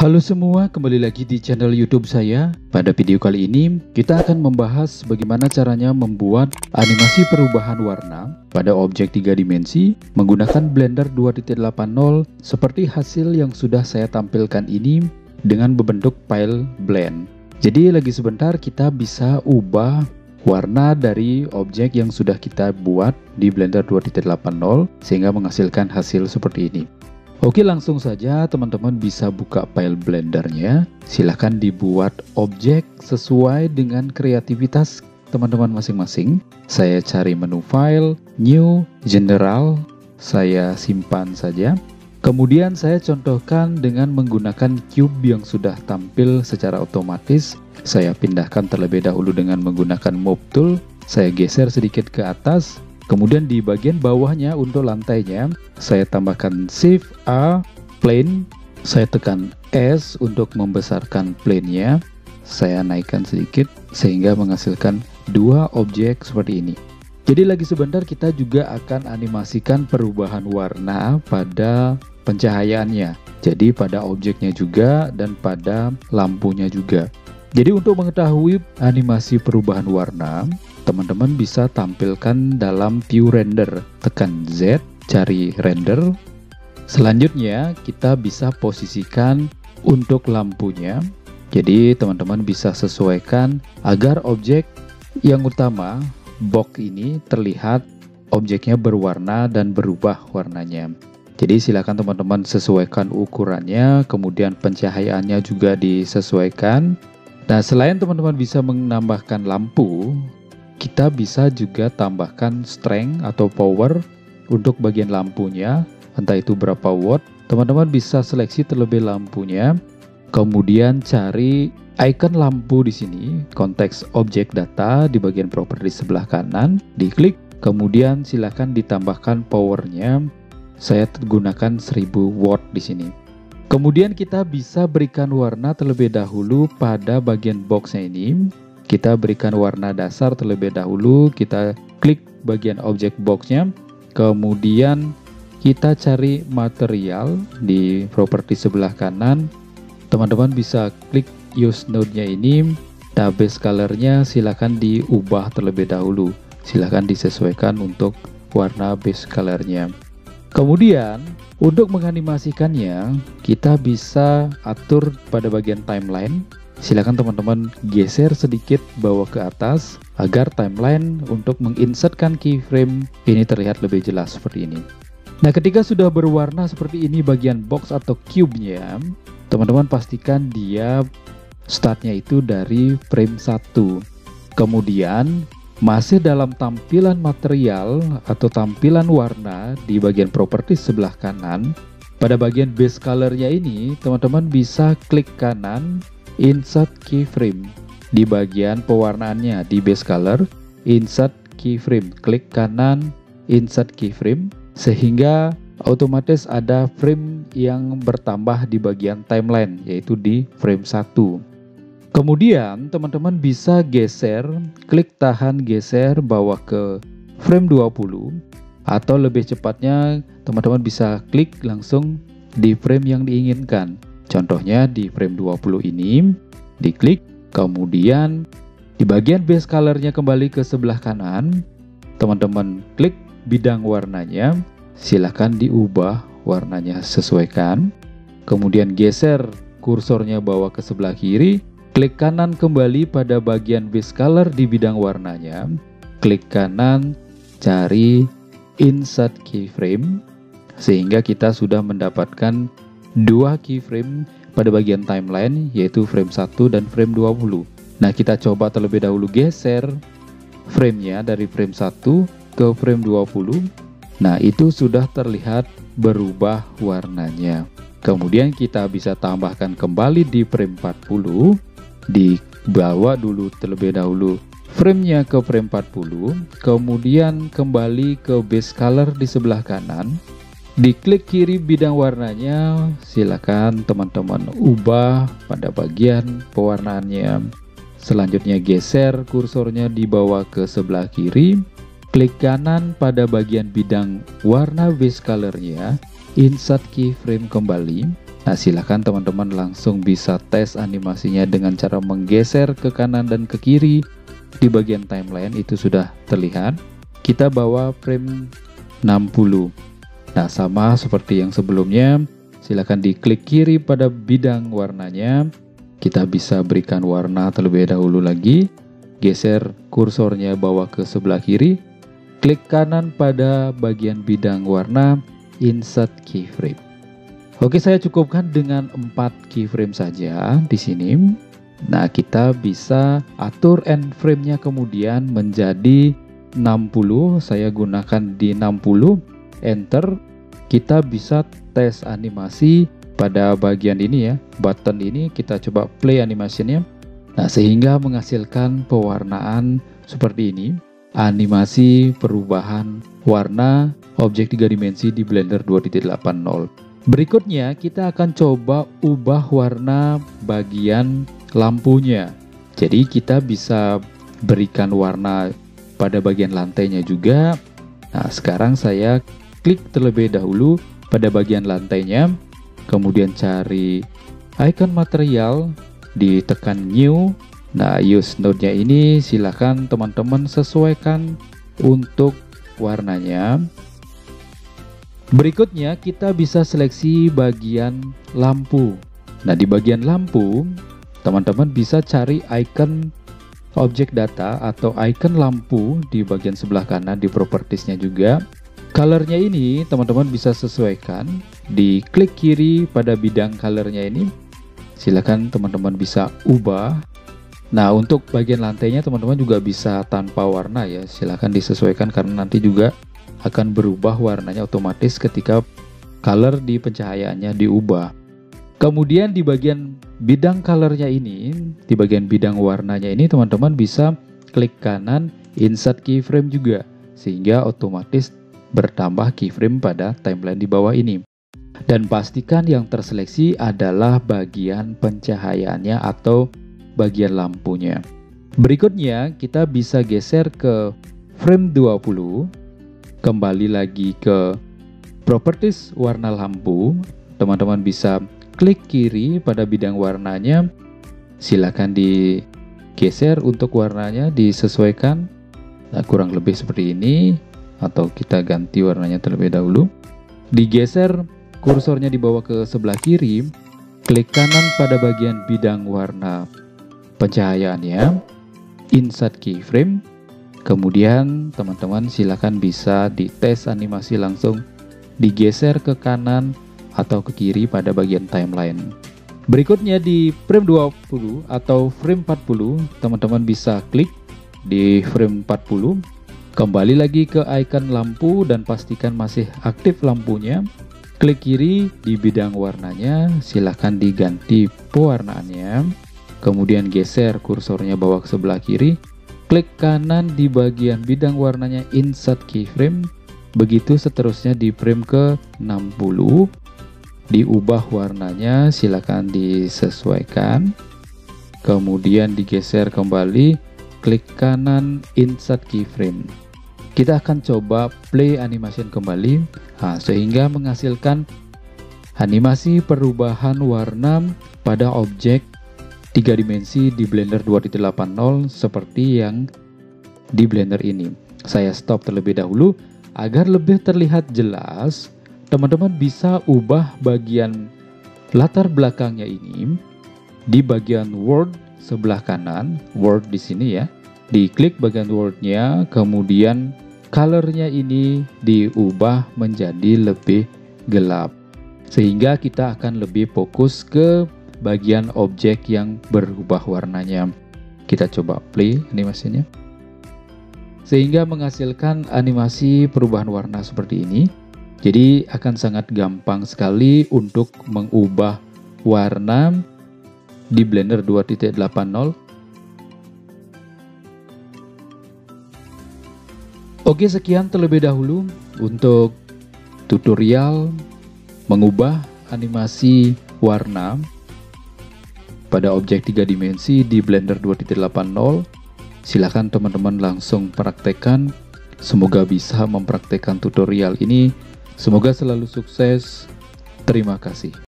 Halo semua, kembali lagi di channel YouTube saya. Pada video kali ini, kita akan membahas bagaimana caranya membuat animasi perubahan warna pada objek 3 dimensi menggunakan Blender 2.80 seperti hasil yang sudah saya tampilkan ini dengan berbentuk file blend. Jadi lagi sebentar kita bisa ubah warna dari objek yang sudah kita buat di Blender 2.80 sehingga menghasilkan hasil seperti ini. Oke, langsung saja teman-teman bisa buka file blendernya. Silahkan dibuat objek sesuai dengan kreativitas teman-teman masing-masing. Saya cari menu file, new, general, saya simpan saja. Kemudian saya contohkan dengan menggunakan cube yang sudah tampil secara otomatis. Saya pindahkan terlebih dahulu dengan menggunakan move tool. Saya geser sedikit ke atas. Kemudian di bagian bawahnya untuk lantainya, saya tambahkan Shift A, plane, saya tekan S untuk membesarkan plane-nya, saya naikkan sedikit sehingga menghasilkan dua objek seperti ini. Jadi lagi sebentar kita juga akan animasikan perubahan warna pada pencahayaannya. Jadi pada objeknya juga dan pada lampunya juga. Jadi untuk mengetahui animasi perubahan warna, teman-teman bisa tampilkan dalam view render. Tekan Z, cari render. Selanjutnya kita bisa posisikan untuk lampunya. Jadi teman-teman bisa sesuaikan agar objek yang utama, box ini terlihat objeknya berwarna dan berubah warnanya. Jadi silakan teman-teman sesuaikan ukurannya, kemudian pencahayaannya juga disesuaikan. Nah, selain teman-teman bisa menambahkan lampu, kita bisa juga tambahkan strength atau power untuk bagian lampunya, entah itu berapa watt. Teman-teman bisa seleksi terlebih lampunya, kemudian cari icon lampu di sini, konteks objek data di bagian properti sebelah kanan, diklik, kemudian silakan ditambahkan powernya. Saya gunakan 1000 watt di sini. Kemudian kita bisa berikan warna terlebih dahulu pada bagian boxnya ini. Kita berikan warna dasar terlebih dahulu, kita klik bagian objek boxnya, kemudian kita cari material di properti sebelah kanan. Teman-teman bisa klik use node-nya ini, nah base color-nya silahkan diubah terlebih dahulu, silahkan disesuaikan untuk warna base color-nya. Kemudian untuk menganimasikannya, kita bisa atur pada bagian timeline. Silakan teman-teman geser sedikit bawah ke atas agar timeline untuk menginsertkan keyframe ini terlihat lebih jelas seperti ini. Nah, ketika sudah berwarna seperti ini bagian box atau cube-nya, teman-teman pastikan dia startnya itu dari frame 1. Kemudian masih dalam tampilan material atau tampilan warna di bagian properti sebelah kanan, pada bagian base color-nya ini teman-teman bisa klik kanan, insert keyframe. Di bagian pewarnaannya di base color, insert keyframe, klik kanan, insert keyframe, sehingga otomatis ada frame yang bertambah di bagian timeline, yaitu di frame 1. Kemudian teman-teman bisa geser, klik tahan geser bawa ke frame 20, atau lebih cepatnya teman-teman bisa klik langsung di frame yang diinginkan. Contohnya di frame 20 ini, diklik, kemudian di bagian base color-nya kembali ke sebelah kanan, teman-teman klik bidang warnanya, silahkan diubah warnanya sesuaikan, kemudian geser kursornya bawa ke sebelah kiri, klik kanan kembali pada bagian base color di bidang warnanya, klik kanan, cari insert keyframe, sehingga kita sudah mendapatkan dua keyframe pada bagian timeline, yaitu frame 1 dan frame 20. Nah, kita coba terlebih dahulu geser framenya dari frame 1 ke frame 20. Nah, itu sudah terlihat berubah warnanya. Kemudian kita bisa tambahkan kembali di frame 40, dibawa dulu terlebih dahulu framenya ke frame 40, kemudian kembali ke base color di sebelah kanan, diklik kiri bidang warnanya, silakan teman-teman ubah pada bagian pewarnaannya. Selanjutnya geser kursornya dibawa ke sebelah kiri, klik kanan pada bagian bidang warna base color-nya, insert keyframe kembali, Nah, silakan teman-teman langsung bisa tes animasinya dengan cara menggeser ke kanan dan ke kiri. Di bagian timeline itu sudah terlihat. Kita bawa frame 60. Nah, sama seperti yang sebelumnya, silakan diklik kiri pada bidang warnanya. Kita bisa berikan warna terlebih dahulu lagi. Geser kursornya bawa ke sebelah kiri. Klik kanan pada bagian bidang warna, insert keyframe. Oke, saya cukupkan dengan 4 keyframe saja di sini. Nah, kita bisa atur end frame-nya kemudian menjadi 60. Saya gunakan di 60, enter. Kita bisa tes animasi pada bagian ini ya, button ini. Kita coba play animasinya. Nah, sehingga menghasilkan pewarnaan seperti ini. Animasi perubahan warna objek 3 dimensi di Blender 2.80. Berikutnya kita akan coba ubah warna bagian lampunya. Jadi kita bisa berikan warna pada bagian lantainya juga. Nah, sekarang saya klik terlebih dahulu pada bagian lantainya. Kemudian cari icon material, ditekan new. Nah, use node-nya ini silakan teman-teman sesuaikan untuk warnanya. Berikutnya kita bisa seleksi bagian lampu. Nah, di bagian lampu teman-teman bisa cari icon objek data atau icon lampu di bagian sebelah kanan di propertiesnya juga. Colornya ini teman-teman bisa sesuaikan. Di klik kiri pada bidang colornya ini, silakan teman-teman bisa ubah. Nah, untuk bagian lantainya teman-teman juga bisa tanpa warna ya. Silakan disesuaikan karena nanti juga akan berubah warnanya otomatis ketika color di pencahayaannya diubah. Kemudian di bagian bidang colornya ini, di bagian bidang warnanya ini teman-teman bisa klik kanan insert keyframe juga, sehingga otomatis bertambah keyframe pada timeline di bawah ini. Dan pastikan yang terseleksi adalah bagian pencahayaannya atau bagian lampunya. Berikutnya kita bisa geser ke frame 20. Kembali lagi ke properties warna lampu. Teman-teman bisa klik kiri pada bidang warnanya. Silakan digeser untuk warnanya, disesuaikan. Nah, kurang lebih seperti ini. Atau kita ganti warnanya terlebih dahulu. Digeser kursornya dibawa ke sebelah kiri. Klik kanan pada bagian bidang warna pencahayaannya. Insert keyframe. Kemudian teman-teman silakan bisa dites animasi langsung, digeser ke kanan atau ke kiri pada bagian timeline. Berikutnya di frame 20 atau frame 40, teman-teman bisa klik di frame 40, kembali lagi ke icon lampu dan pastikan masih aktif lampunya. Klik kiri di bidang warnanya, silakan diganti pewarnaannya. Kemudian geser kursornya bawa ke sebelah kiri. Klik kanan di bagian bidang warnanya, insert keyframe. Begitu seterusnya di frame ke 60. Diubah warnanya, silakan disesuaikan. Kemudian digeser kembali, klik kanan, insert keyframe. Kita akan coba play animation kembali, sehingga menghasilkan animasi perubahan warna pada objek 3 dimensi di Blender 2.80 seperti yang di Blender ini. Saya stop terlebih dahulu agar lebih terlihat jelas. Teman-teman bisa ubah bagian latar belakangnya ini di bagian World sebelah kanan, World di sini ya. Diklik bagian World-nya, kemudian colornya ini diubah menjadi lebih gelap, sehingga kita akan lebih fokus ke bagian objek yang berubah warnanya. Kita coba play animasinya. Sehingga menghasilkan animasi perubahan warna seperti ini. Jadi akan sangat gampang sekali untuk mengubah warna di Blender 2.80. Oke, sekian terlebih dahulu untuk tutorial mengubah animasi warna pada objek 3 dimensi di Blender 2.80. Silakan teman-teman langsung praktekkan. Semoga bisa mempraktekkan tutorial ini. Semoga selalu sukses. Terima kasih.